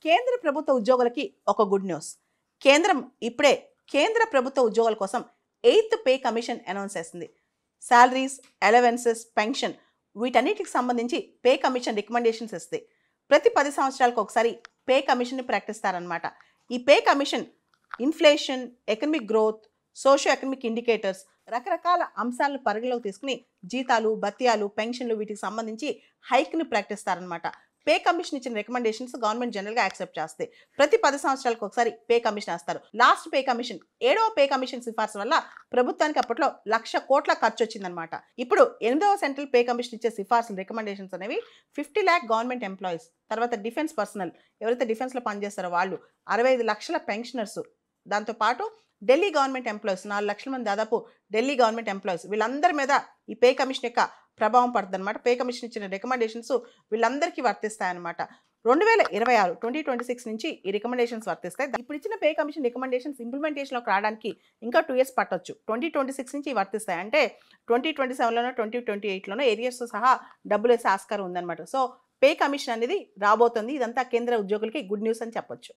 కేంద్ర ప్రభుత్వ ఉద్యోగులకి ఒక గుడ్ న్యూస్. కేంద్రం ఇప్పుడే కేంద్ర ప్రభుత్వ ఉద్యోగుల కోసం 8th పే కమిషన్ అనౌన్స్ చేసింది. సాలరీస్, అలవెన్సెస్, పెన్షన్ వీటన్నిటికి సంబంధించి పే కమిషన్ రికమెండేషన్స్ ఇస్తుంది. ప్రతి 10 సంవత్సరాలకు ఒకసారి పే కమిషన్ని ప్రకటిస్తారనమాట. ఈ pay commission inflation, economic growth, socio economic indicators రకరకాల అంశాలను పరిగణలోకి తీసుకుని జీతాలు, భత్యాలు, పెన్షన్లు వీటికి సంబంధించి హైక్ని ప్రకటిస్తారనమాట. పే కమిషన్ ఇచ్చిన రికమెండేషన్స్ గవర్నమెంట్ జనరల్గా యాక్సెప్ట్ చేస్తాయి. ప్రతి 10 సంవత్సరాలకు ఒకసారి పే కమిషన్ వేస్తారు. లాస్ట్ పే కమిషన్ 7వ పే కమిషన్ సిఫార్సు వల్ల ప్రభుత్వానికి అప్పట్లో 1,00,000 కోట్ల ఖర్చు వచ్చిందనమాట. ఇప్పుడు 8వ సెంట్రల్ పే కమిషన్ ఇచ్చే సిఫార్సులు రికమెండేషన్స్ అనేవి 50 lakh గవర్నమెంట్ ఎంప్లాయీస్, తర్వాత డిఫెన్స్ పర్సనల్ ఎవరైతే డిఫెన్స్లో పనిచేస్తారో వాళ్ళు, 65 లక్షల పెన్షనర్స్, దాంతోపాటు ఢిల్లీ గవర్నమెంట్ ఎంప్లాయీస్ 4 లక్షల మంది దాదాపు ఢిల్లీ గవర్నమెంట్ ఎంప్లాయీస్ వీళ్ళందరి మీద ఈ పే కమిషన్ యొక్క ప్రభావం పడుతుంది అనమాట. పే కమిషన్ ఇచ్చిన రికమెండేషన్స్ వీళ్ళందరికీ వర్తిస్తాయన్నమాట. 2026 నుంచి ఈ రికమెండేషన్స్ వర్తిస్తాయి. ఇప్పుడు ఇచ్చిన పే కమిషన్ రికమెండేషన్స్ ఇంప్లిమెంటేషన్లోకి రావడానికి ఇంకా 2 years పట్టొచ్చు. 2026 నుంచి వర్తిస్తాయి. అంటే 2027లోనో 2028లోనో ఏరియర్స్ సహా డబ్బులు వేసే ఆస్కారం ఉందన్నమాట. సో పే కమిషన్ అనేది రాబోతుంది. ఇదంతా కేంద్ర ఉద్యోగులకి గుడ్ న్యూస్ అని చెప్పొచ్చు.